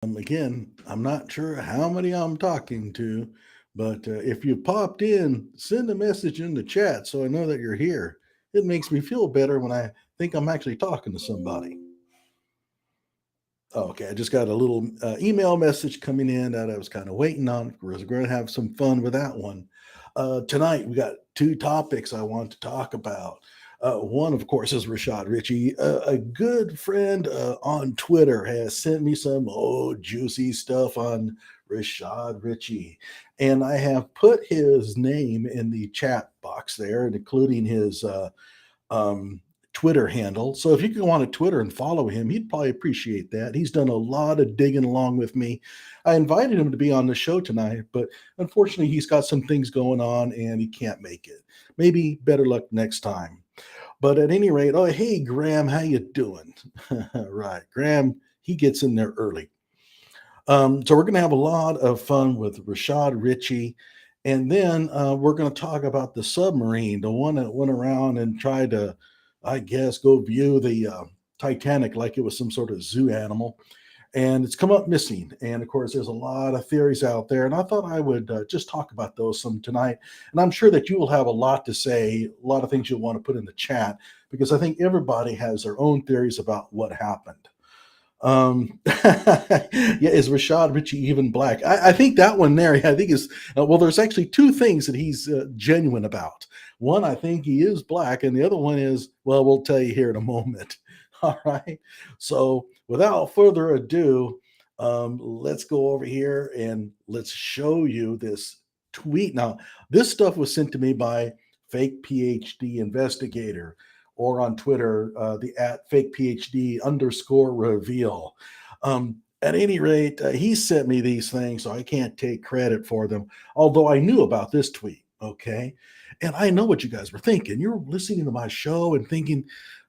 Again, I'm not sure how many I'm talking to, but if you popped in, send a message in the chat so I know that you're here. It makes me feel better when I think I'm actually talking to somebody. Okay, I just got a little email message coming in that I was kind of waiting on. We're going to have some fun with that one. Tonight, we got two topics I want to talk about. One, of course, is Rashad Richey. A good friend on Twitter has sent me some juicy stuff on Rashad Richey. And I have put his name in the chat box there, including his um, Twitter handle. So if you can go on to Twitter and follow him, he'd probably appreciate that. He's done a lot of digging along with me. I invited him to be on the show tonight, but unfortunately, he's got some things going on and he can't make it. Maybe better luck next time. But at any rate, oh hey Graham, how you doing? Right, Graham, he gets in there early. So we're going to have a lot of fun with Rashad Richey. And then we're going to talk about the submarine, the one that went around and tried to, I guess, go view the Titanic like it was some sort of zoo animal. And it's come up missing. And of course, there's a lot of theories out there. And I thought I would just talk about those some tonight. And I'm sure that you will have a lot to say, a lot of things you'll want to put in the chat, because I think everybody has their own theories about what happened. Yeah, is Rashad Richey even black? I think that one there, I think is, well, there's actually two things that he's genuine about. One, I think he is black, and the other one is, well, we'll tell you here in a moment. All right. So without further ado, let's go over here and let's show you this tweet. Now, this stuff was sent to me by fake PhD investigator, or on Twitter, the at fake PhD _ reveal. At any rate, he sent me these things, so I can't take credit for them, although I knew about this tweet, okay? And I know what you guys were thinking. You're listening to my show and thinking,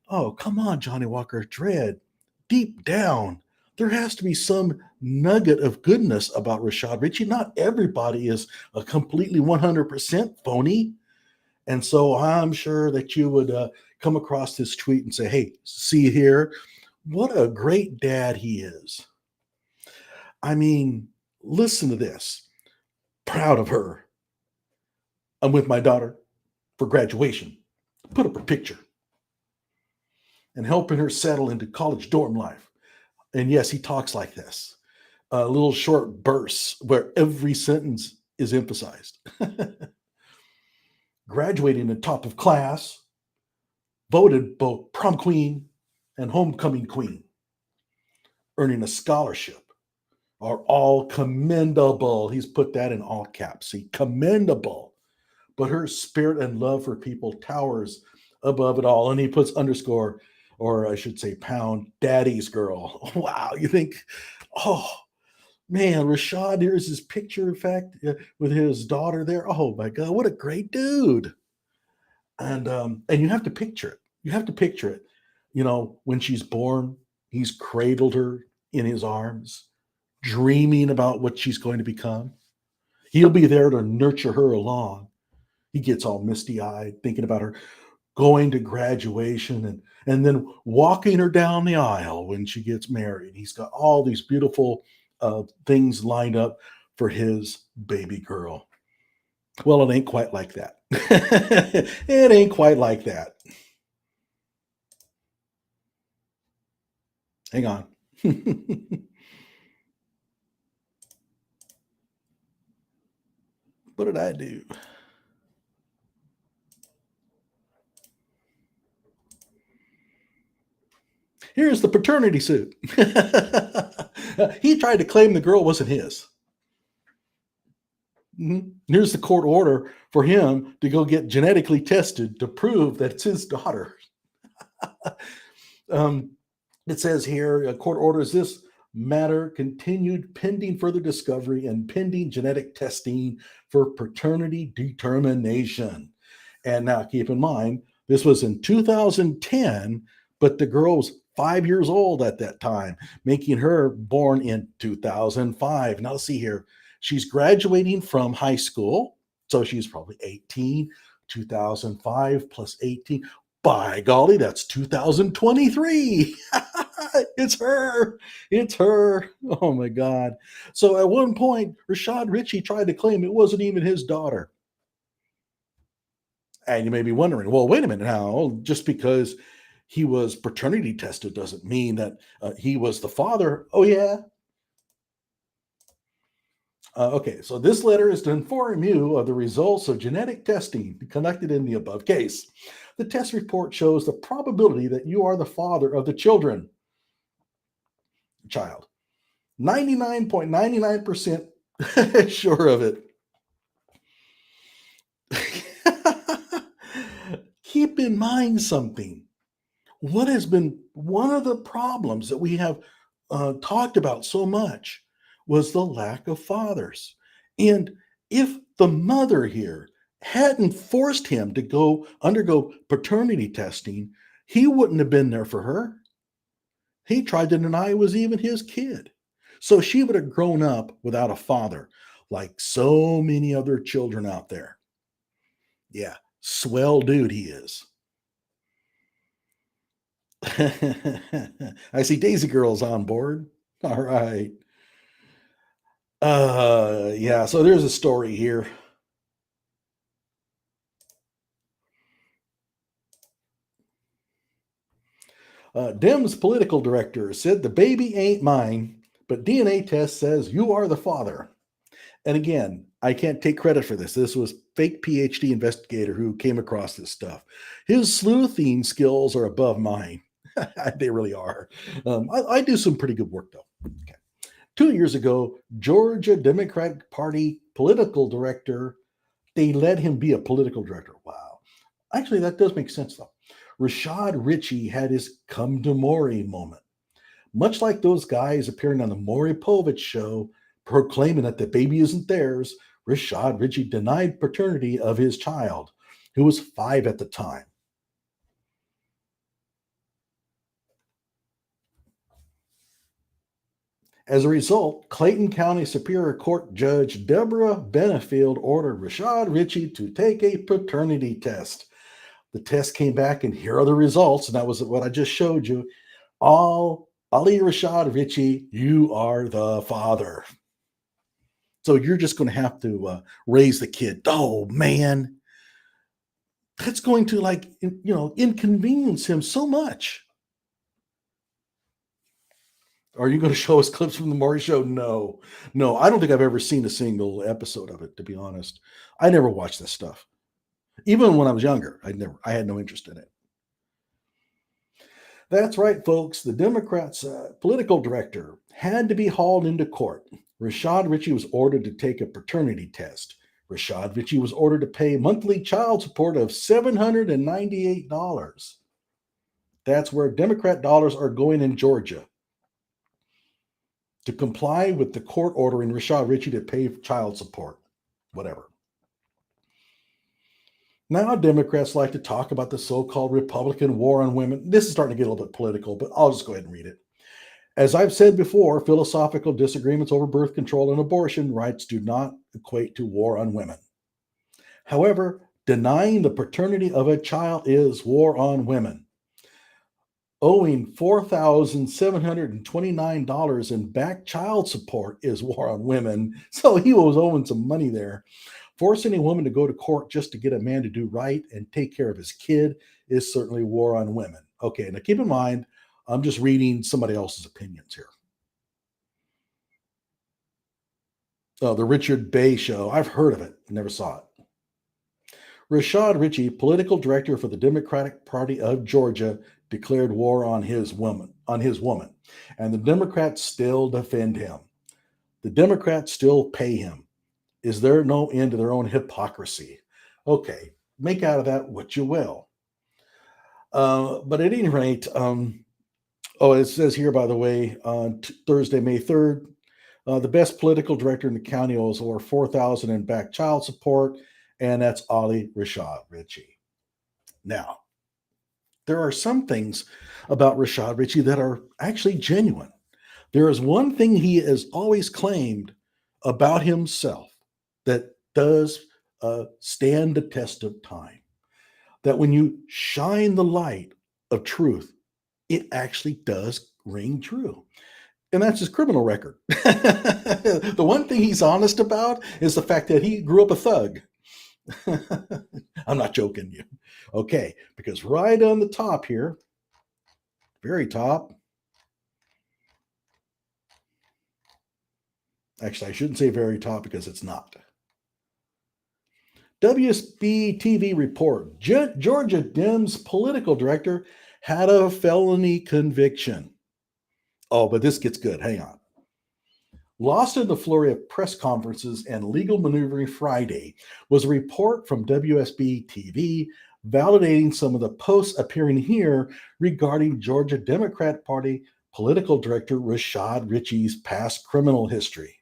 oh, come on, Johnny Walker Dread. Deep down, there has to be some nugget of goodness about Rashad Richey. Not everybody is a completely 100% phony. And so I'm sure that you would come across this tweet and say, hey, see here, what a great dad he is. I mean, listen to this. Proud of her. I'm with my daughter for graduation. Put up her picture. And helping her settle into college dorm life. And yes, he talks like this. Little short bursts where every sentence is emphasized. Graduating the top of class, voted both prom queen and homecoming queen, earning a scholarship, are all commendable. He's put that in all caps. See, commendable. But her spirit and love for people towers above it all. And he puts underscore, or I should say pound, daddy's girl. Wow. You think, oh, man, Rashad, here's his picture, in fact, with his daughter there. Oh, my God, what a great dude. And you have to picture it. You have to picture it. You know, when she's born, he's cradled her in his arms, dreaming about what she's going to become. He'll be there to nurture her along. He gets all misty-eyed thinking about her going to graduation and then walking her down the aisle when she gets married. He's got all these beautiful things lined up for his baby girl. Well, it ain't quite like that. It ain't quite like that. Hang on. What did I do? Here's the paternity suit. He tried to claim the girl wasn't his. Here's the court order for him to go get genetically tested to prove that it's his daughter. It says here, a court orders this matter continued pending further discovery and pending genetic testing for paternity determination. And now keep in mind, this was in 2010, but the girl was 5 years old at that time, making her born in 2005. Now let's see here. She's graduating from high school, so she's probably 18, 2005 plus 18. By golly, that's 2023. It's her. It's her. Oh my God. So at one point, Rashad Richey tried to claim it wasn't even his daughter. And you may be wondering, well, wait a minute now. Just because he was paternity tested doesn't mean that he was the father. Oh, yeah. Okay, so this letter is to inform you of the results of genetic testing conducted in the above case. The test report shows the probability that you are the father of the child. 99.99% sure of it. Keep in mind something. What has been one of the problems that we have talked about so much was the lack of fathers. And if the mother here hadn't forced him to go undergo paternity testing, he wouldn't have been there for her. He tried to deny it was even his kid. So she would have grown up without a father, like so many other children out there. Yeah, swell dude he is. I see Daisy Girl's on board. All right. Yeah, so there's a story here. Dem's political director said the baby ain't mine, but DNA test says you are the father. And again, I can't take credit for this. This was fake PhD investigator who came across this stuff. His sleuthing skills are above mine. They really are. I do some pretty good work though. Okay. 2 years ago, Georgia Democratic Party political director, they let him be a political director. Wow. Actually, that does make sense though. Rashad Richey had his come to Maury moment. Much like those guys appearing on the Maury Povich show, proclaiming that the baby isn't theirs, Rashad Richey denied paternity of his child, who was 5 at the time. As a result, Clayton County Superior Court Judge Deborah Benefield ordered Rashad Richey to take a paternity test. The test came back, and here are the results. And that was what I just showed you. Ali Rashad Richey, you are the father. So you're just going to have to raise the kid. Oh, man. That's going to, inconvenience him so much. Are you going to show us clips from the Maury show? No. No, I don't think I've ever seen a single episode of it, to be honest. I never watched this stuff. Even when I was younger, I had no interest in it. That's right, folks. The Democrats' political director had to be hauled into court. Rashad Richey was ordered to take a paternity test. Rashad Richey was ordered to pay monthly child support of $798. That's where Democrat dollars are going in Georgia. To comply with the court ordering Rashad Richey to pay child support, whatever. Now, Democrats like to talk about the so-called Republican war on women. This is starting to get a little bit political, but I'll just go ahead and read it. As I've said before, philosophical disagreements over birth control and abortion rights do not equate to war on women. However, denying the paternity of a child is war on women. Owing $4,729 in back child support is war on women. So he was owing some money there. Forcing a woman to go to court just to get a man to do right and take care of his kid is certainly war on women. Okay, now keep in mind, I'm just reading somebody else's opinions here. The Richard Bay Show. I've heard of it, never saw it. Rashad Richey, political director for the Democratic Party of Georgia, declared war on his woman, and the Democrats still defend him. The Democrats still pay him. Is there no end to their own hypocrisy? Okay, make out of that what you will. But at any rate, it says here, by the way, on Thursday, May 3rd, the best political director in the county owes over $4,000 in back child support, and that's Ali Rashad Richey. Now, there are some things about Rashad Richey that are actually genuine. There is one thing he has always claimed about himself that does stand the test of time. That when you shine the light of truth, it actually does Ring true. And that's his criminal record. The one thing he's honest about is the fact that he grew up a thug. I'm not joking you. Okay, because right on the top here, very top, actually, I shouldn't say very top because it's not. WSB TV report Georgia Dems political director had a felony conviction. Oh, but this gets good. Hang on. Lost in the flurry of press conferences and legal maneuvering Friday was a report from WSB TV validating some of the posts appearing here regarding Georgia Democrat Party political director Rashad Richey's past criminal history.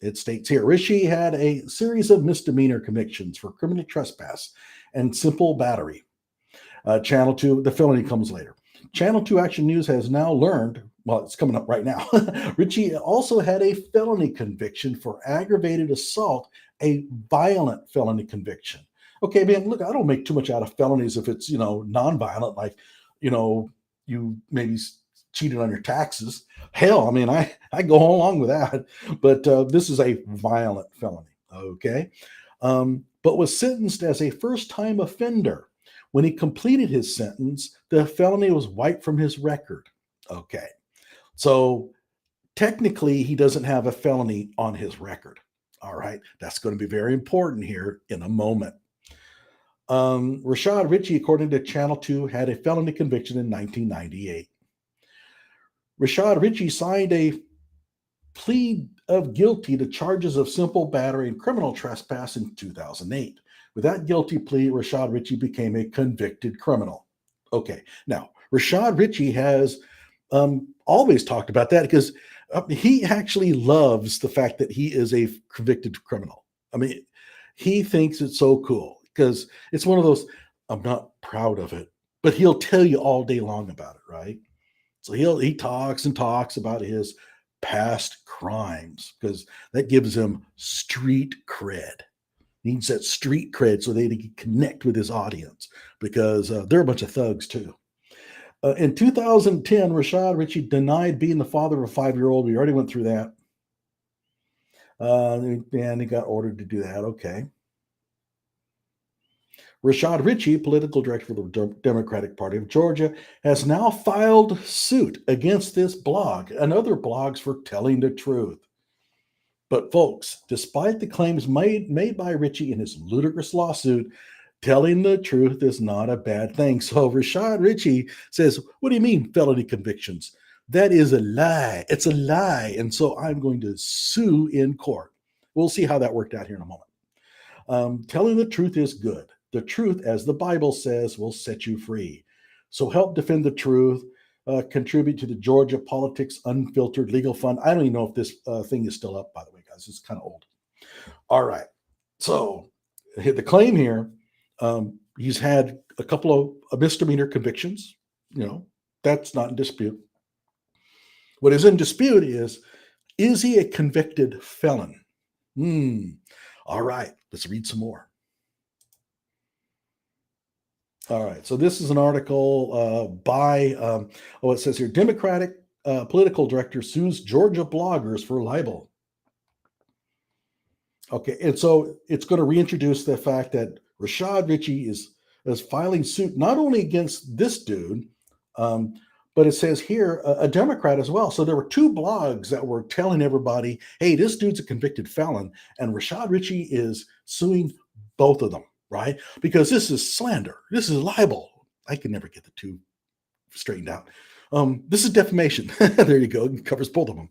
It states here Richey had a series of misdemeanor convictions for criminal trespass and simple battery. Channel 2, the felony comes later. Channel 2 Action News has now learned, well, it's coming up right now. Richey also had a felony conviction for aggravated assault, a violent felony conviction. Okay, man, look, I don't make too much out of felonies if it's, nonviolent, like, you maybe cheated on your taxes. Hell, I mean, I go along with that, but this is a violent felony, okay? But was sentenced as a first-time offender. When he completed his sentence, the felony was wiped from his record. Okay, so technically he doesn't have a felony on his record. All right, that's going to be very important here in a moment. Rashad Richey, according to Channel 2, had a felony conviction in 1998. Rashad Richey signed a plea of guilty to charges of simple battery and criminal trespass in 2008. With that guilty plea, Rashad Richey became a convicted criminal. Okay, now Rashad Richey has always talked about that because he actually loves the fact that he is a convicted criminal. I mean, he thinks it's so cool because it's one of those, I'm not proud of it, but he'll tell you all day long about it, right? So he talks and talks about his past crimes because that gives him street cred. He needs that street cred so they can connect with his audience because they're a bunch of thugs too. In 2010, Rashad Richey denied being the father of a 5-year-old. We already went through that. And he got ordered to do that. Okay. Rashad Richey, political director for the Democratic Party of Georgia, has now filed suit against this blog and other blogs for telling the truth. But folks, despite the claims made by Richey in his ludicrous lawsuit, telling the truth is not a bad thing. So Rashad Richey says, what do you mean felony convictions? That is a lie. It's a lie. And so I'm going to sue in court. We'll see how that worked out here in a moment. Telling the truth is good. The truth, as the Bible says, will set you free. So help defend the truth. Contribute to the Georgia Politics Unfiltered Legal Fund. I don't even know if this thing is still up, by the way, guys. It's kind of old. All right. So the claim here, he's had a couple of misdemeanor convictions. That's not in dispute. What is in dispute is he a convicted felon? All right. Let's read some more. All right, so this is an article by, it says here, Democratic political director sues Georgia bloggers for libel. Okay, and so it's going to reintroduce the fact that Rashad Richey is filing suit not only against this dude, but it says here a Democrat as well. So there were 2 blogs that were telling everybody, hey, this dude's a convicted felon, and Rashad Richey is suing both of them. Right? Because this is slander. This is libel. I can never get the 2 straightened out. This is defamation. There you go. It covers both of them.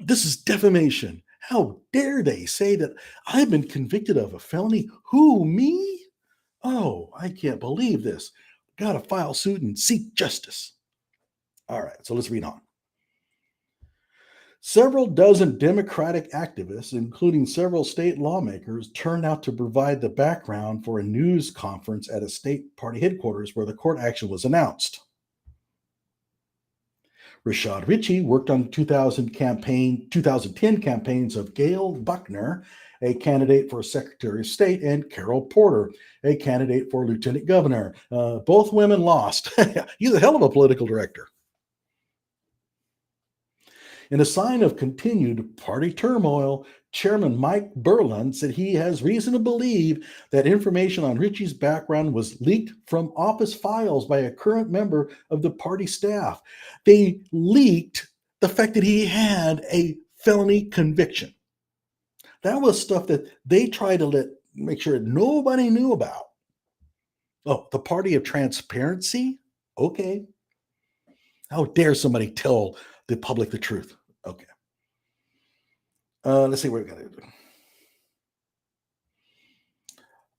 This is defamation. How dare they say that I've been convicted of a felony? Who, me? Oh, I can't believe this. Got to file suit and seek justice. All right, so let's read on. Several dozen Democratic activists, including several state lawmakers, turned out to provide the background for a news conference at a state party headquarters where the court action was announced. Rashad Richey worked on the 2010 campaigns of Gail Buckner, a candidate for Secretary of State, and Carol Porter, a candidate for Lieutenant Governor. Both women lost. He's a hell of a political director. In a sign of continued party turmoil, Chairman Mike Berlin said he has reason to believe that information on Richey's background was leaked from office files by a current member of the party staff. They leaked the fact that he had a felony conviction. That was stuff that they tried to make sure nobody knew about. Oh, the party of transparency? Okay. How dare somebody tell the public the truth? Okay. Let's see what we got to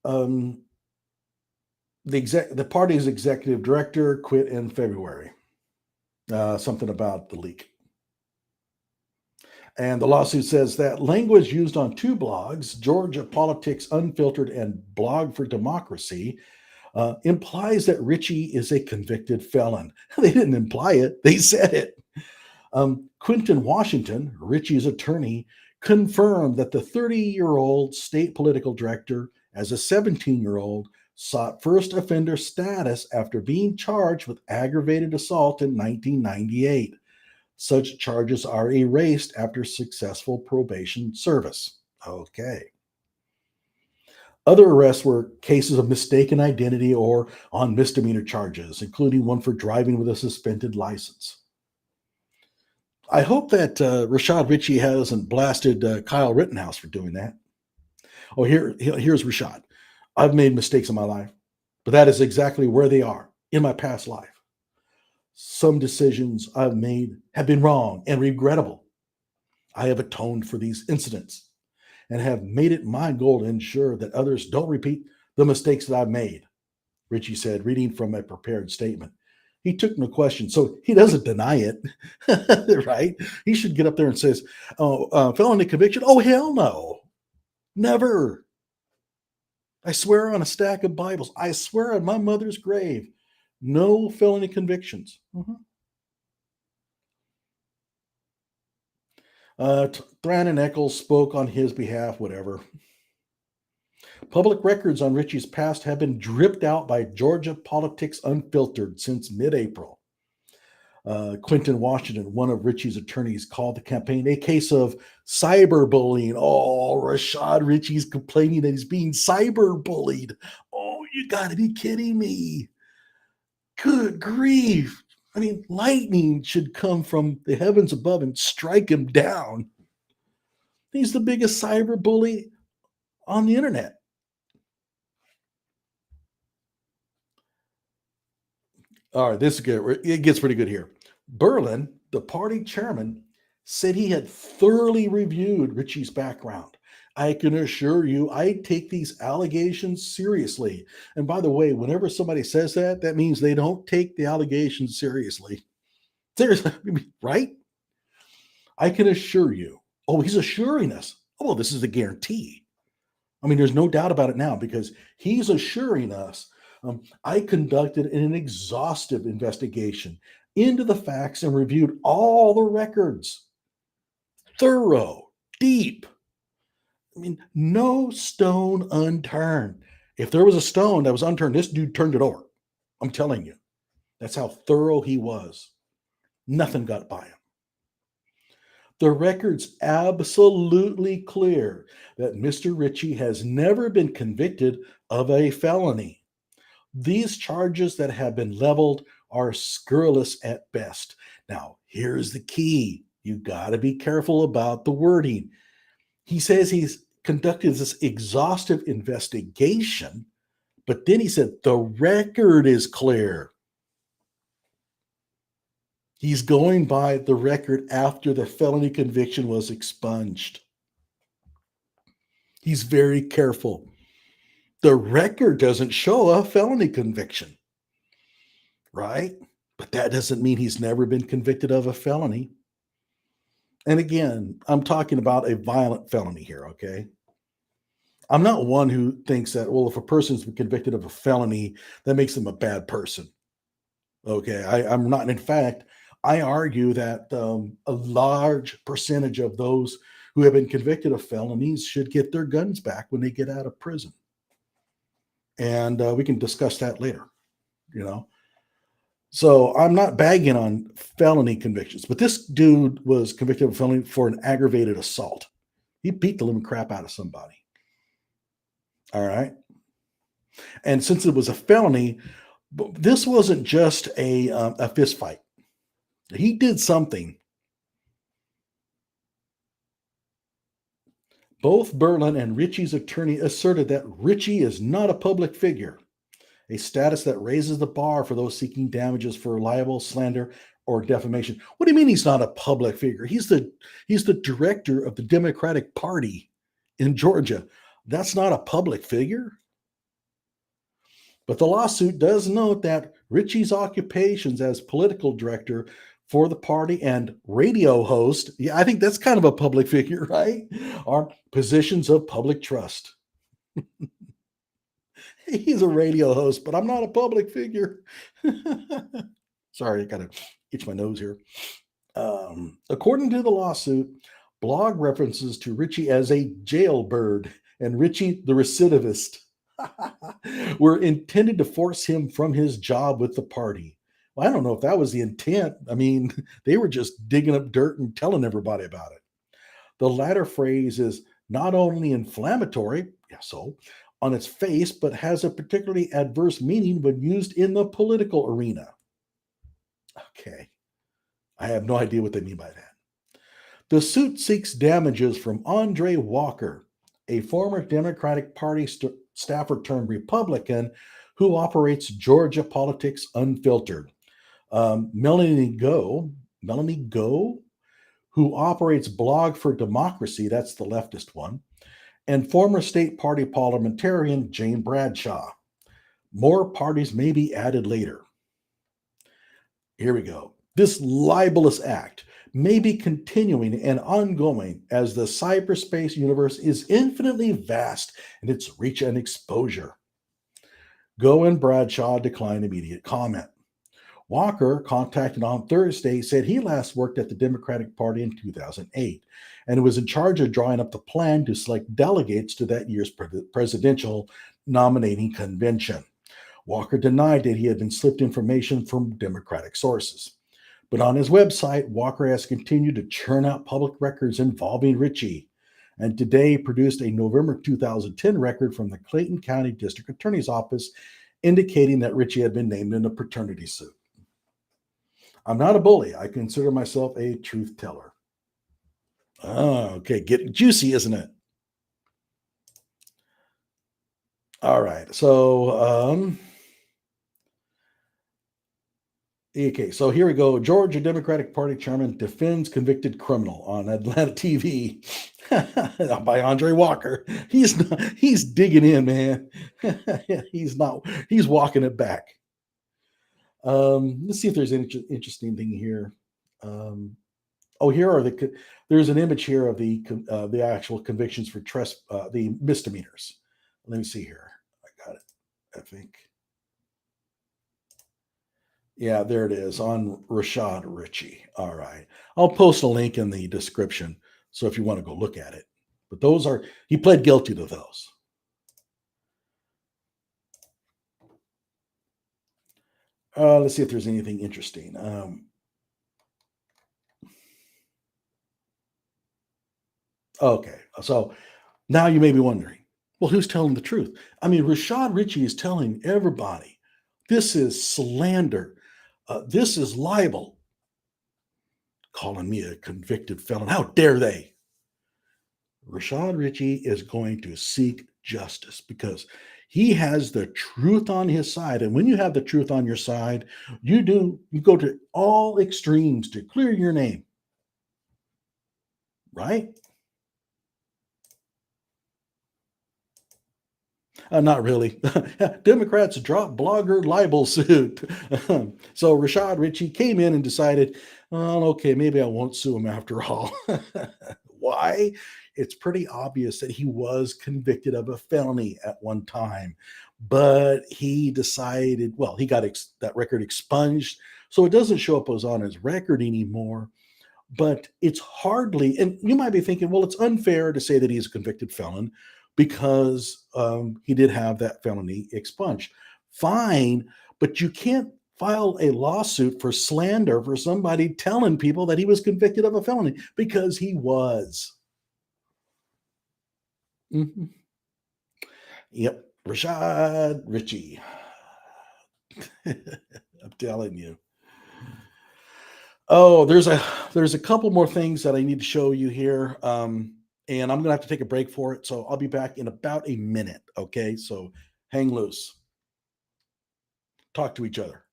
do. The party's executive director quit in February. Something about the leak. And the lawsuit says that language used on two blogs, Georgia Politics Unfiltered and Blog for Democracy, implies that Richey is a convicted felon. They didn't imply it, they said it. Quinton Washington, Richey's attorney, confirmed that the 30-year-old state political director, as a 17-year-old, sought first offender status after being charged with aggravated assault in 1998. Such charges are erased after successful probation service. Okay. Other arrests were cases of mistaken identity or on misdemeanor charges, including one for driving with a suspended license. I hope that Rashad Richey hasn't blasted Kyle Rittenhouse for doing that. Oh, here's Rashad. I've made mistakes in my life, but that is exactly where they are in my past life. Some decisions I've made have been wrong and regrettable. I have atoned for these incidents and have made it my goal to ensure that others don't repeat the mistakes that I've made, Richey said, reading from a prepared statement. He took no question, so he doesn't deny it, right? He should get up there and says, felony conviction? Oh, hell no. Never. I swear on a stack of Bibles. I swear on my mother's grave. No felony convictions. Thran and Eccles spoke on his behalf, whatever. Public records on Richey's past have been dripped out by Georgia Politics Unfiltered since mid-April. Quinton Washington, one of Richey's attorneys, called the campaign a case of cyberbullying. Oh, Rashad Richey's complaining that he's being cyberbullied. Oh, you got to be kidding me. Good grief. I mean, lightning should come from the heavens above and strike him down. He's the biggest cyberbully on the internet. All right, this is good. It gets pretty good here. Berlin, the party chairman, said he had thoroughly reviewed Richey's background. I can assure you, I take these allegations seriously. And by the way, whenever somebody says that, that means they don't take the allegations seriously. Seriously, right? I can assure you. Oh, he's assuring us. Oh, this is a guarantee. I mean, there's no doubt about it now because he's assuring us. I conducted an exhaustive investigation into the facts and reviewed all the records. Thorough, deep. I mean, no stone unturned. If there was a stone that was unturned, this dude turned it over. I'm telling you. That's how thorough he was. Nothing got by him. The record's absolutely clear that Mr. Richey has never been convicted of a felony. These charges that have been leveled are scurrilous at best. Now, here's the key. You got to be careful about the wording. He says he's conducted this exhaustive investigation, but then he said the record is clear. He's going by the record after the felony conviction was expunged. He's very careful. The record doesn't show a felony conviction, right? But that doesn't mean he's never been convicted of a felony. And again, I'm talking about a violent felony here, okay? I'm not one who thinks that, well, if a person's been convicted of a felony, that makes them a bad person. Okay, I'm not. In fact, I argue that a large percentage of those who have been convicted of felonies should get their guns back when they get out of prison. And we can discuss that later, you know. So I'm not bagging on felony convictions, but this dude was convicted of felony for an aggravated assault. He beat the living crap out of somebody. All right. And since it was a felony, this wasn't just a fist fight. He did something. Both Berlin and Richie's attorney asserted that Richie is not a public figure, a status that raises the bar for those seeking damages for libel, slander, or defamation. What do you mean he's not a public figure? He's the director of the Democratic Party in Georgia. That's not a public figure. But the lawsuit does note that Richie's occupations as political director for the party and radio host, yeah, I think that's kind of a public figure, right? Are positions of public trust. He's a radio host, but I'm not a public figure. Sorry, I gotta itch my nose here. According to the lawsuit, blog references to Richie as a jailbird and Richie the recidivist were intended to force him from his job with the party. Well, I don't know if that was the intent. I mean, they were just digging up dirt and telling everybody about it. The latter phrase is not only inflammatory, yeah, so on its face, but has a particularly adverse meaning when used in the political arena. Okay, I have no idea what they mean by that. The suit seeks damages from Andre Walker, a former Democratic Party staffer turned Republican who operates Georgia Politics Unfiltered. Melanie Go, who operates Blog for Democracy, that's the leftist one, and former state party parliamentarian Jane Bradshaw. More parties may be added later. Here we go. This libelous act may be continuing and ongoing as the cyberspace universe is infinitely vast in its reach and exposure. Go and Bradshaw declined immediate comment. Walker, contacted on Thursday, said he last worked at the Democratic Party in 2008 and was in charge of drawing up the plan to select delegates to that year's presidential nominating convention. Walker denied that he had been slipped information from Democratic sources. But on his website, Walker has continued to churn out public records involving Richey, and today produced a November 2010 record from the Clayton County District Attorney's Office indicating that Richey had been named in a paternity suit. I'm not a bully. I consider myself a truth teller. Oh, okay. Getting juicy, isn't it? All right. So, okay. So here we go. Georgia Democratic Party chairman defends convicted criminal on Atlanta TV by Andre Walker. He's digging in, man. He's walking it back. Let's see if there's any interesting thing here. There's an image here of the actual convictions for the misdemeanors. Let me see here. I got it, I think. Yeah, there it is on Rashad Richey. All right. I'll post a link in the description. So if you want to go look at it, but he pled guilty to those. Let's see if there's anything interesting. Okay, so now you may be wondering, well, who's telling the truth? I mean, Rashad Richey is telling everybody this is slander. This is libel. Calling me a convicted felon. How dare they? Rashad Richey is going to seek justice because he has the truth on his side. And when you have the truth on your side, you go to all extremes to clear your name. Right? Not really. Democrats dropped blogger libel suit. So Rashad Richey came in and decided, oh, okay, maybe I won't sue him after all. Why? It's pretty obvious that he was convicted of a felony at one time, but he decided, well, he got that record expunged, so it doesn't show up on his record anymore. But it's hardly, and you might be thinking, well, it's unfair to say that he's a convicted felon because he did have that felony expunged. Fine, but you can't filed a lawsuit for slander for somebody telling people that he was convicted of a felony because he was. Mhm. Yep. Rashad Richey. I'm telling you. Oh, there's a couple more things that I need to show you here. And I'm gonna have to take a break for it. So I'll be back in about a minute. Okay. So hang loose. Talk to each other.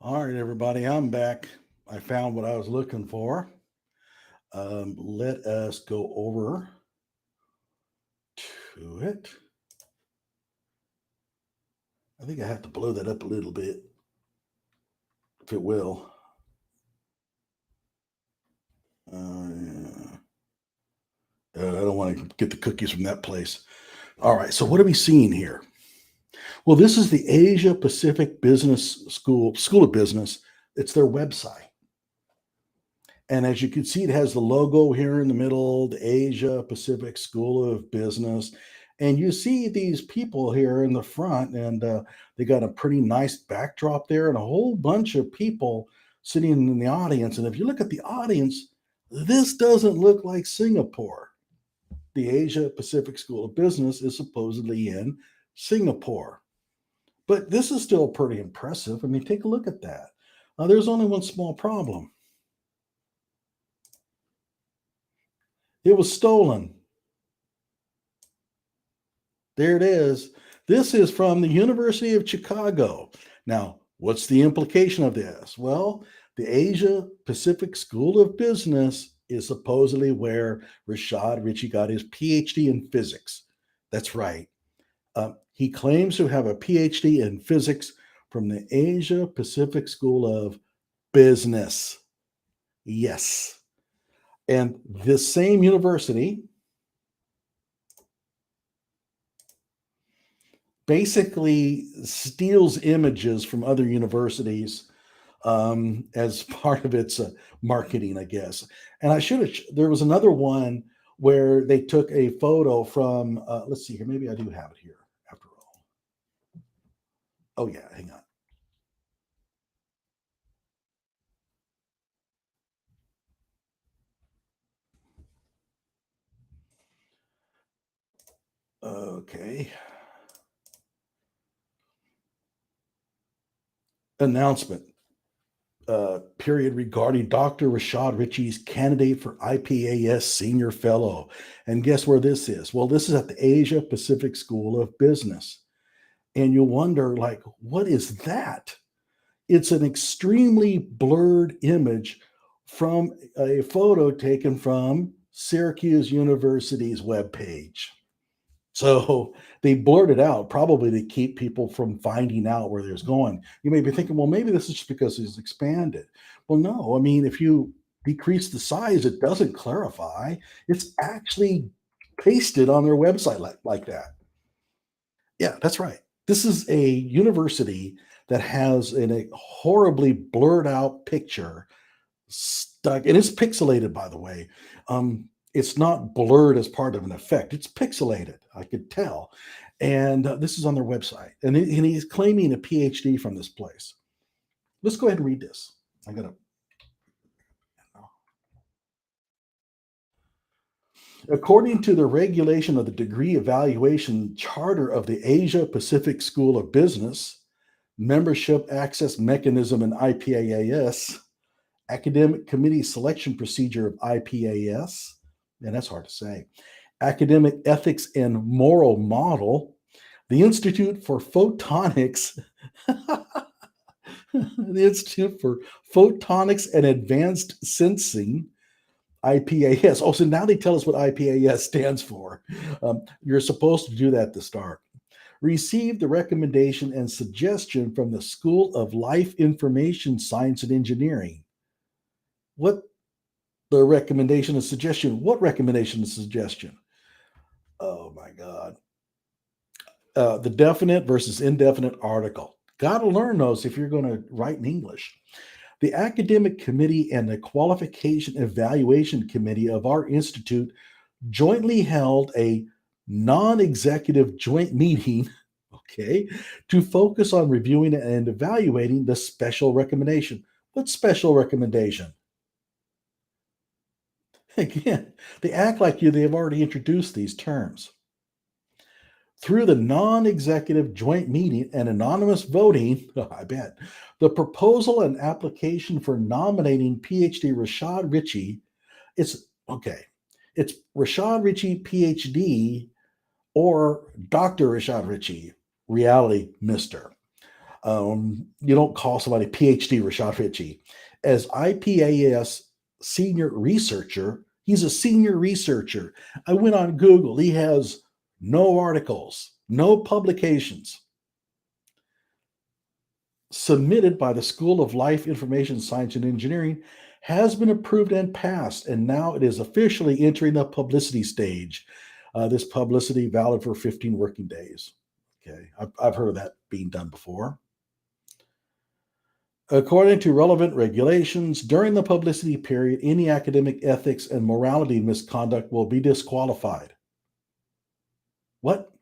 All right, everybody, I'm back. I found what I was looking for. Let us go over to it. I think I have to blow that up a little bit, if it will. Yeah. I don't want to get the cookies from that place. All right, so what are we seeing here? Well, this is the Asia Pacific Business School of Business. It's their website. And as you can see, it has the logo here in the middle, the Asia Pacific School of Business. And you see these people here in the front, and they got a pretty nice backdrop there and a whole bunch of people sitting in the audience. And if you look at the audience, this doesn't look like Singapore. The Asia Pacific School of Business is supposedly in Singapore. But this is still pretty impressive. I mean, take a look at that. There's only one small problem. It was stolen. There it is. This is from the University of Chicago. Now, what's the implication of this? Well, the Asia Pacific School of Business is supposedly where Rashad Richey got his PhD in physics. That's right. He claims to have a PhD in physics from the Asia Pacific School of Business. Yes. And this same university basically steals images from other universities as part of its marketing, I guess. And I should have, there was another one where they took a photo from, let's see here, maybe I do have it here after all. Oh, yeah, hang on. Okay. Announcement. period regarding Dr. Rashad Richey's candidate for IPAS Senior Fellow. And guess where this is? Well, this is at the Asia Pacific School of Business. And you'll wonder, like, what is that? It's an extremely blurred image from a photo taken from Syracuse University's webpage. So they blurred it out, probably to keep people from finding out where there's going. You may be thinking, well, maybe this is just because it's expanded. Well, no, I mean, if you decrease the size, it doesn't clarify. It's actually pasted on their website like that. Yeah, that's right. This is a university that has a horribly blurred out picture stuck, and it's pixelated, by the way. It's not blurred as part of an effect. It's pixelated. I could tell. And this is on their website. And he's claiming a PhD from this place. Let's go ahead and read this. I'm going to. According to the regulation of the degree evaluation charter of the Asia Pacific School of Business, membership access mechanism in IPAS, academic committee selection procedure of IPAS, and that's hard to say, academic ethics and moral model, the Institute for Photonics, the Institute for Photonics and Advanced Sensing, IPAS. Oh, so now they tell us what IPAS stands for. You're supposed to do that to start. Received the recommendation and suggestion from the School of Life Information Science and Engineering. What the recommendation and suggestion? What recommendation and suggestion? Oh my God. The definite versus indefinite article. Got to learn those if you're going to write in English. The academic committee and the qualification evaluation committee of our institute jointly held a non-executive joint meeting, okay, to focus on reviewing and evaluating the special recommendation. What special recommendation? Again, they act like they've already introduced these terms. Through the non-executive joint meeting and anonymous voting, I bet, the proposal and application for nominating PhD Rashad Richey, it's okay. It's Rashad Richey, PhD, or Dr. Rashad Richey, reality Mr. You don't call somebody PhD Rashad Richey. As IPAS senior researcher, he's a senior researcher. I went on Google. He has no articles, no publications. Submitted by the School of Life Information Science and Engineering, has been approved and passed, and now it is officially entering the publicity stage. This publicity valid for 15 working days. Okay, I've heard of that being done before. According to relevant regulations, during the publicity period, any academic ethics and morality misconduct will be disqualified. What?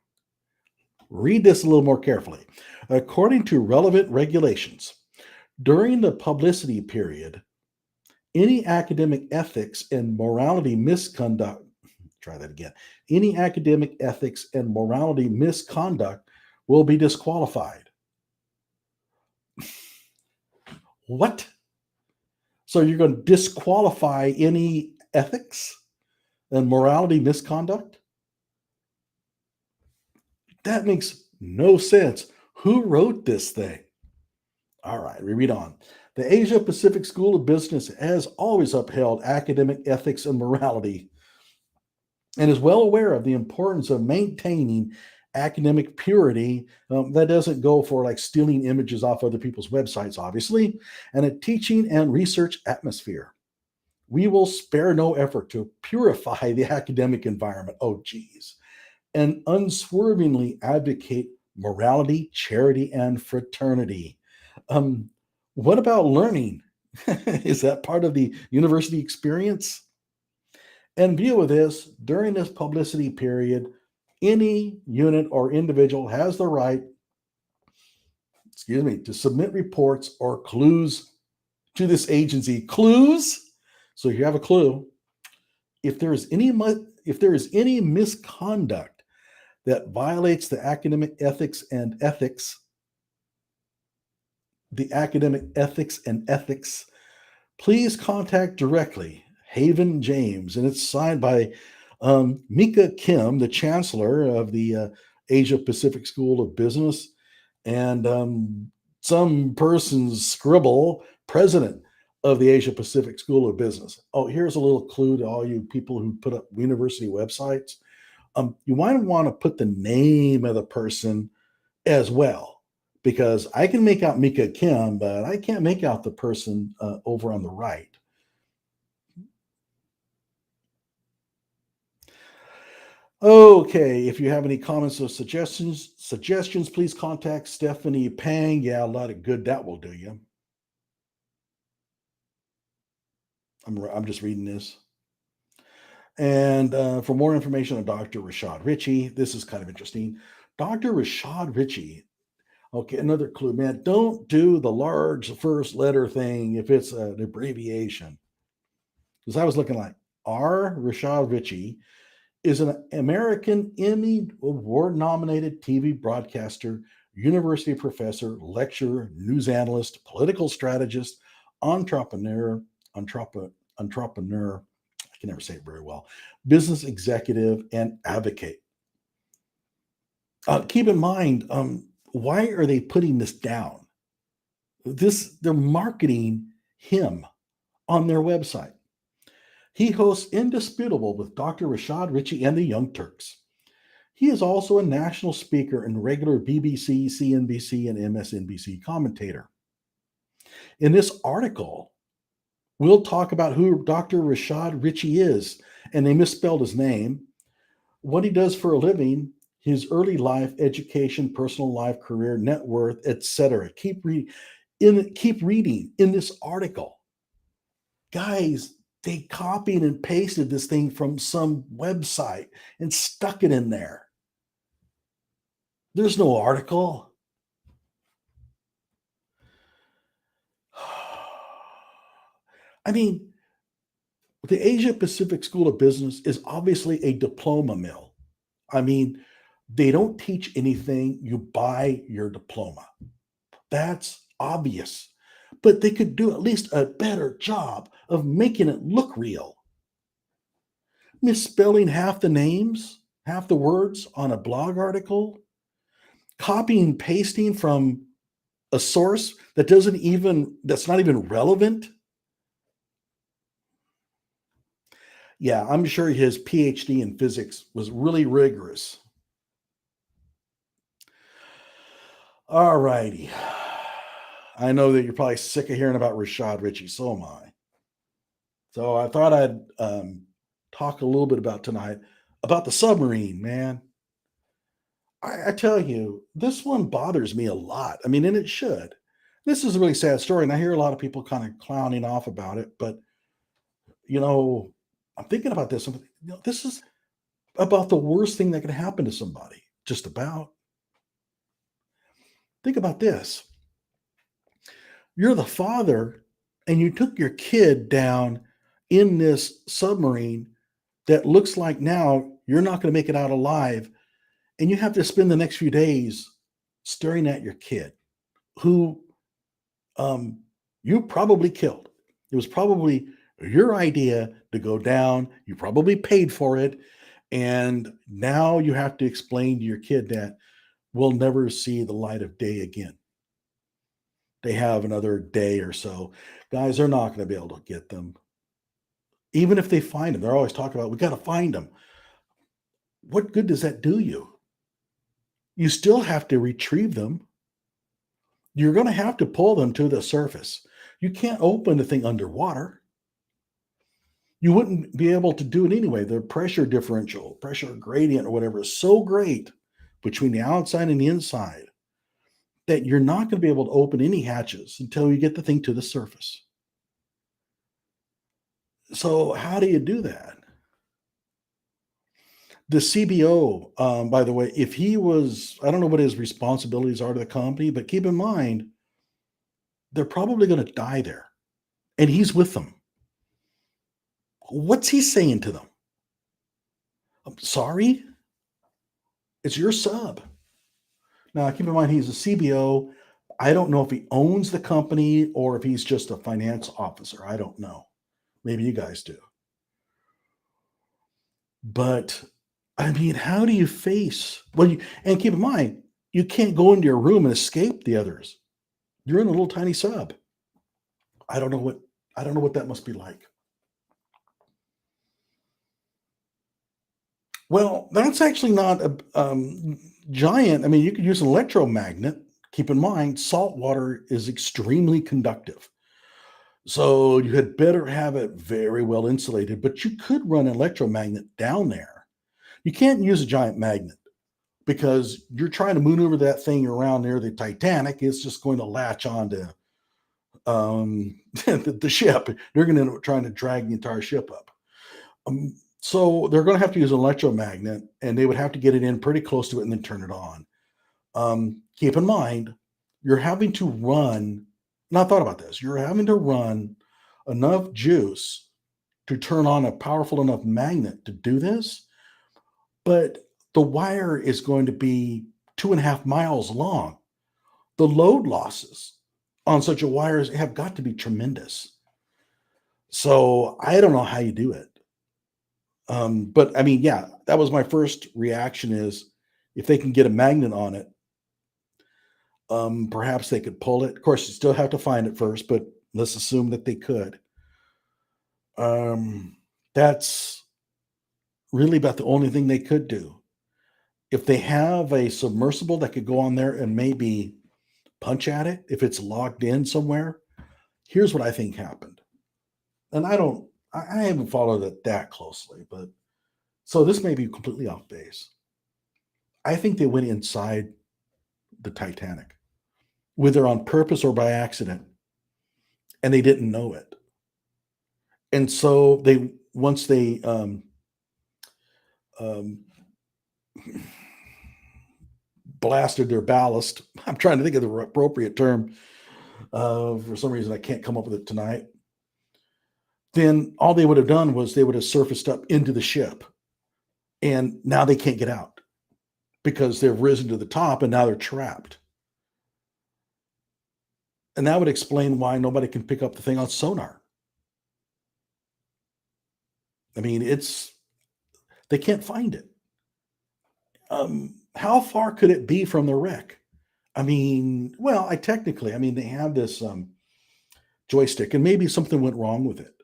Read this a little more carefully. According to relevant regulations, during the publicity period, any academic ethics and morality misconduct, try that again, any academic ethics and morality misconduct will be disqualified. What? So you're going to disqualify any ethics and morality misconduct? That makes no sense. Who wrote this thing? All right, we read on. The Asia Pacific School of Business has always upheld academic ethics and morality and is well aware of the importance of maintaining academic purity. That doesn't go for like stealing images off other people's websites, obviously, and a teaching and research atmosphere. We will spare no effort to purify the academic environment. Oh, geez. And unswervingly advocate morality, charity, and fraternity. What about learning? Is that part of the university experience? In view of this, during this publicity period, any unit or individual has the right, to submit reports or clues to this agency. Clues? So you have a clue. If there is any misconduct that violates the academic ethics and ethics, the academic ethics and ethics, please contact directly Haven James. And it's signed by Mika Kim, the chancellor of the Asia Pacific School of Business, and some person's scribble, president of the Asia Pacific School of Business. Oh, here's a little clue to all you people who put up university websites. You might want to put the name of the person as well, because I can make out Mika Kim, but I can't make out the person over on the right. Okay, if you have any comments or suggestions, please contact Stephanie Pang. Yeah, a lot of good that will do you. I'm just reading this. And for more information on Dr. Rashad Richey, this is kind of interesting. Dr. Rashad Richey. Okay, another clue, man. Don't do the large first letter thing if it's an abbreviation. Because I was looking like R. Rashad Richey is an American Emmy Award nominated TV broadcaster, university professor, lecturer, news analyst, political strategist, entrepreneur, entrepreneur, I can never say it very well, business executive, and advocate. Keep in mind, why are they putting this down? They're marketing him on their website. He hosts Indisputable with Dr. Rashad Richey and the Young Turks. He is also a national speaker and regular BBC, CNBC, and MSNBC commentator. In this article, we'll talk about who Dr. Rashad Richey is, and they misspelled his name, what he does for a living, his early life, education, personal life, career, net worth, etc. Keep reading in this article. Guys, they copied and pasted this thing from some website and stuck it in there. There's no article. I mean, the Asia Pacific School of Business is obviously a diploma mill. I mean, they don't teach anything, you buy your diploma. That's obvious. But they could do at least a better job of making it look real. Misspelling half the names, half the words on a blog article, copying and pasting from a source that's not even relevant. Yeah, I'm sure his PhD in physics was really rigorous. All righty. I know that you're probably sick of hearing about Rashad Richey. So am I. So I thought I'd talk a little bit about the submarine, man. I tell you, this one bothers me a lot. I mean, and it should. This is a really sad story, and I hear a lot of people kind of clowning off about it. But you know, I'm thinking about this. This is about the worst thing that can happen to somebody. Just about. Think about this. You're the father, and you took your kid down in this submarine that looks like now you're not going to make it out alive. And you have to spend the next few days staring at your kid who you probably killed. It was probably your idea to go down. You probably paid for it. And now you have to explain to your kid that we'll never see the light of day again. They have another day or so. Guys, they're not going to be able to get them. Even if they find them, they're always talking about, we got to find them. What good does that do you? You still have to retrieve them. You're going to have to pull them to the surface. You can't open the thing underwater. You wouldn't be able to do it anyway. The pressure differential, pressure gradient, or whatever is so great between the outside and the inside that you're not going to be able to open any hatches until you get the thing to the surface. So, how do you do that? The CBO, by the way, if he was, I don't know what his responsibilities are to the company, but keep in mind, they're probably going to die there. And he's with them. What's he saying to them? I'm sorry? It's your sub. Now, keep in mind, he's a CBO. I don't know if he owns the company or if he's just a finance officer. I don't know. Maybe you guys do. But I mean, how do you face well, and keep in mind, you can't go into your room and escape the others. You're in a little tiny sub. I don't know what I don't know what that must be like. Well, that's actually not a giant. I mean, you could use an electromagnet. Keep in mind, salt water is extremely conductive. So you had better have it very well insulated, but you could run an electromagnet down there. You can't use a giant magnet because you're trying to maneuver that thing around near the Titanic. It's just going to latch onto the ship. They're going to end up trying to drag the entire ship up. So they're going to have to use an electromagnet, and they would have to get it in pretty close to it and then turn it on. Keep in mind, you're having to run. And I thought about this. You're having to run enough juice to turn on a powerful enough magnet to do this, but the wire is going to be 2.5 miles long. The load losses on such a wire have got to be tremendous. So I don't know how you do it. But I mean, yeah, that was my first reaction is if they can get a magnet on it, perhaps they could pull it. Of course, you still have to find it first, but let's assume that they could. That's really about the only thing they could do. If they have a submersible that could go on there and maybe punch at it, if it's logged in somewhere, here's what I think happened. And I haven't followed it that closely, but so this may be completely off base. I think they went inside the Titanic, whether on purpose or by accident, and they didn't know it. And so they once they um, blasted their ballast. I'm trying to think of the appropriate term. For some reason, I can't come up with it tonight. Then all they would have done was they would have surfaced up into the ship, and now they can't get out because they've risen to the top and now they're trapped. And that would explain why nobody can pick up the thing on sonar. I mean, they can't find it. How far could it be from the wreck? I mean, well, I mean, they have this joystick, and maybe something went wrong with it,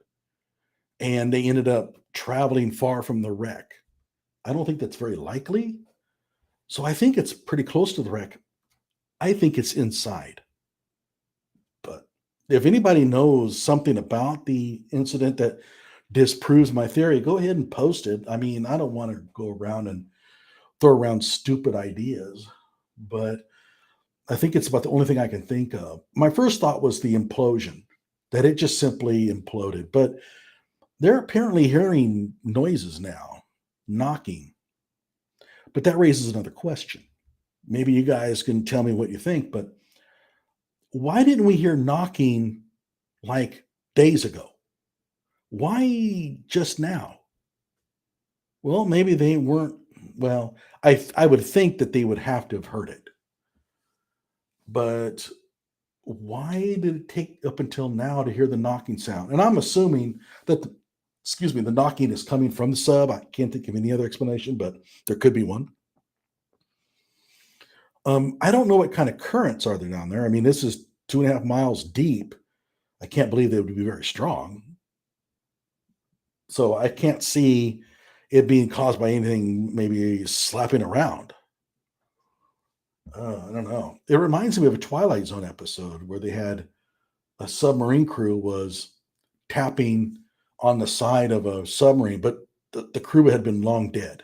and they ended up traveling far from the wreck. I don't think that's very likely. So I think it's pretty close to the wreck. I think it's inside. But if anybody knows something about the incident that disproves my theory, go ahead and post it. I mean, I don't want to go around and throw around stupid ideas, but I think it's about the only thing I can think of. My first thought was the implosion, that it just simply imploded. But they're apparently hearing noises now, knocking. But that raises another question. Maybe you guys can tell me what you think, but why didn't we hear knocking like days ago? Why just now? Well, maybe they weren't. Well, I would think that they would have to have heard it. But why did it take up until now to hear the knocking sound? And I'm assuming that the knocking is coming from the sub. I can't think of any other explanation, but there could be one. I don't know what kind of currents are there down there. I mean, this is 2.5 miles deep. I can't believe they would be very strong. So I can't see it being caused by anything maybe slapping around. I don't know. It reminds me of a Twilight Zone episode where they had a submarine crew was tapping on the side of a submarine, but the crew had been long dead.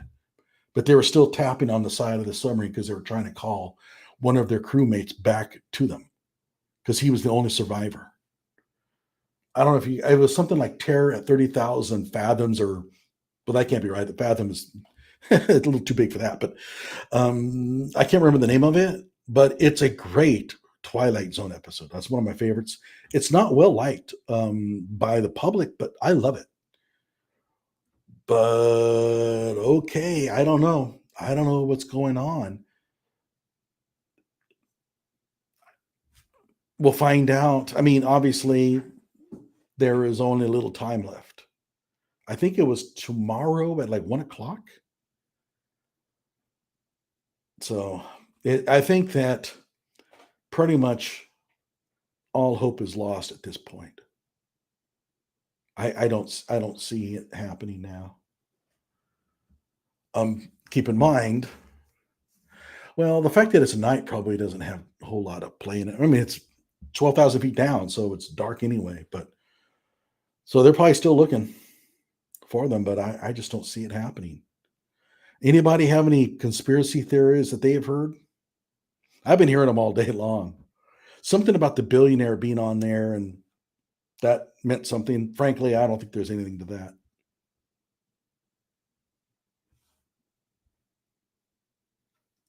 But they were still tapping on the side of the submarine because they were trying to call one of their crewmates back to them because he was the only survivor. I don't know if it was something like terror at 30,000 fathoms or, well, that can't be right. The fathom is a little too big for that, but I can't remember the name of it, but it's a great Twilight Zone episode. That's one of my favorites. It's not well liked by the public, but I love it. But okay, I don't know. I don't know what's going on. We'll find out. I mean, obviously, there is only a little time left. I think it was tomorrow at like 1 o'clock. So I think that pretty much all hope is lost at this point. I don't see it happening now. Keep in mind, well, the fact that it's night probably doesn't have a whole lot of play in it. I mean, it's 12,000 feet down, so it's dark anyway. But so they're probably still looking for them, but I just don't see it happening. Anybody have any conspiracy theories that they have heard? I've been hearing them all day long. Something about the billionaire being on there, and that meant something. Frankly, I don't think there's anything to that.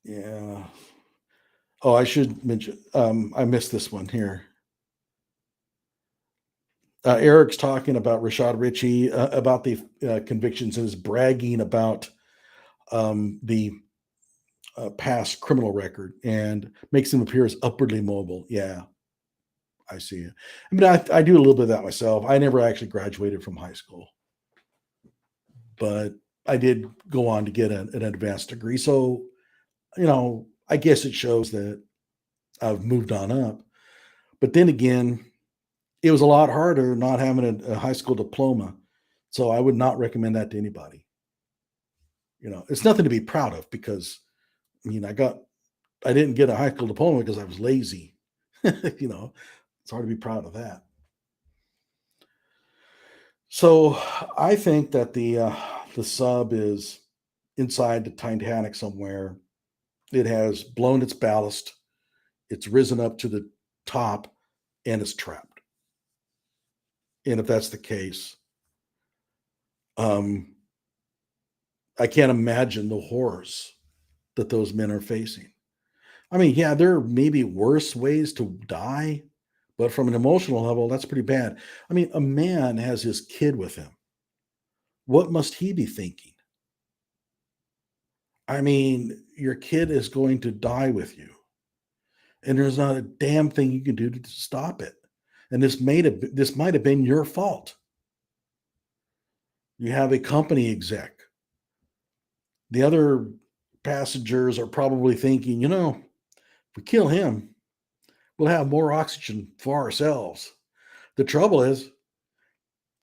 Yeah. Oh, I should mention, I missed this one here. Eric's talking about Rashad Richey, about the convictions, and is bragging about the past criminal record and makes him appear as upwardly mobile. Yeah, I see it. I mean, I do a little bit of that myself. I never actually graduated from high school, but I did go on to get an advanced degree. So, I guess it shows that I've moved on up. But then again, it was a lot harder not having a high school diploma. So I would not recommend that to anybody. It's nothing to be proud of because I mean, I didn't get a high school diploma because I was lazy. It's hard to be proud of that. So I think that the sub is inside the Titanic somewhere. It has blown its ballast. It's risen up to the top and it's trapped. And if that's the case, um, I can't imagine the horrors that those men are facing. I mean, yeah, there may be worse ways to die, but from an emotional level, that's pretty bad. I mean, a man has his kid with him. What must he be thinking? I mean, your kid is going to die with you, and there's not a damn thing you can do to stop it. And this might have been your fault. You have a company exec. The other passengers are probably thinking, if we kill him, we'll have more oxygen for ourselves. The trouble is,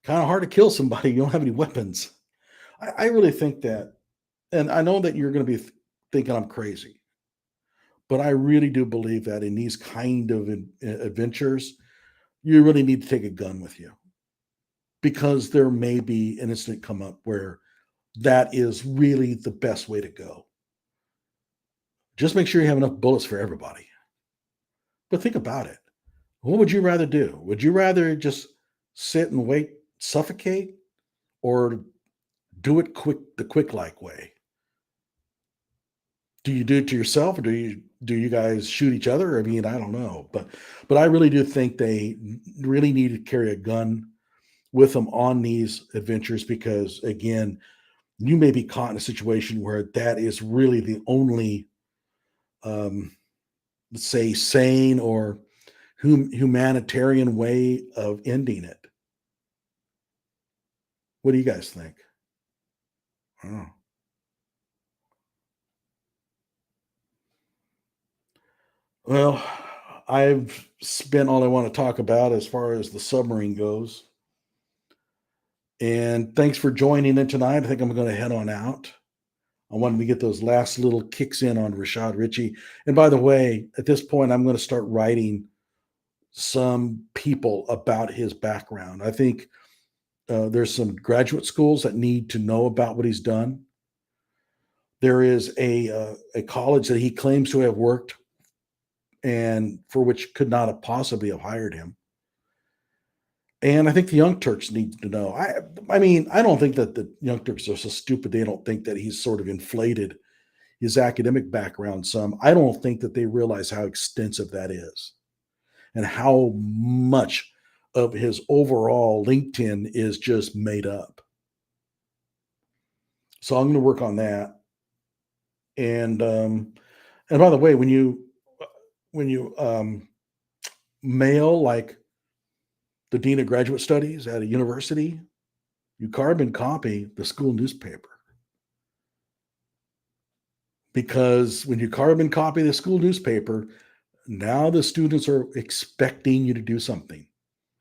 kind of hard to kill somebody. You don't have any weapons. I really think that, and I know that you're going to be thinking I'm crazy, but I really do believe that in these kind of adventures, you really need to take a gun with you because there may be an incident come up where that is really the best way to go. Just make sure you have enough bullets for everybody. But think about it. What would you rather do? Would you rather just sit and wait, suffocate, or do it the quick like way? Do you do it to yourself, or do you guys shoot each other? I mean, I don't know, but I really do think they really need to carry a gun with them on these adventures because again, you may be caught in a situation where that is really the only, um, let's say, sane or humanitarian way of ending it. What do you guys think? Oh. Well, I've spent all I want to talk about as far as the submarine goes. And thanks for joining in tonight. I think I'm going to head on out. I wanted to get those last little kicks in on Rashad Richey. And by the way, at this point, I'm going to start writing some people about his background. I think there's some graduate schools that need to know about what he's done. There is a college that he claims to have worked and for which could not have possibly have hired him. And I think the Young Turks need to know. I mean, I don't think that the Young Turks are so stupid they don't think that he's sort of inflated his academic background some. I don't think that they realize how extensive that is and how much of his overall LinkedIn is just made up. So I'm going to work on that. And by the way, when you mail like the dean of graduate studies at a university, you carbon copy the school newspaper. Because when you carbon copy the school newspaper, now the students are expecting you to do something.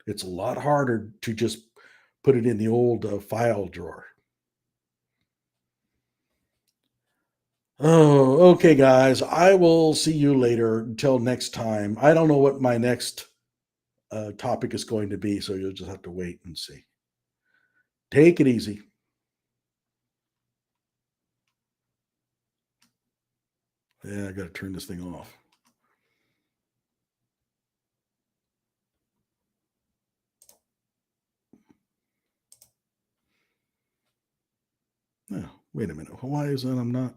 It's a lot harder to just put it in the old file drawer. Oh, okay, guys. I will see you later. Until next time. I don't know what my next topic is going to be, so you'll just have to wait and see. Take it easy. Yeah, I got to turn this thing off. Oh, wait a minute. Why is that I'm not?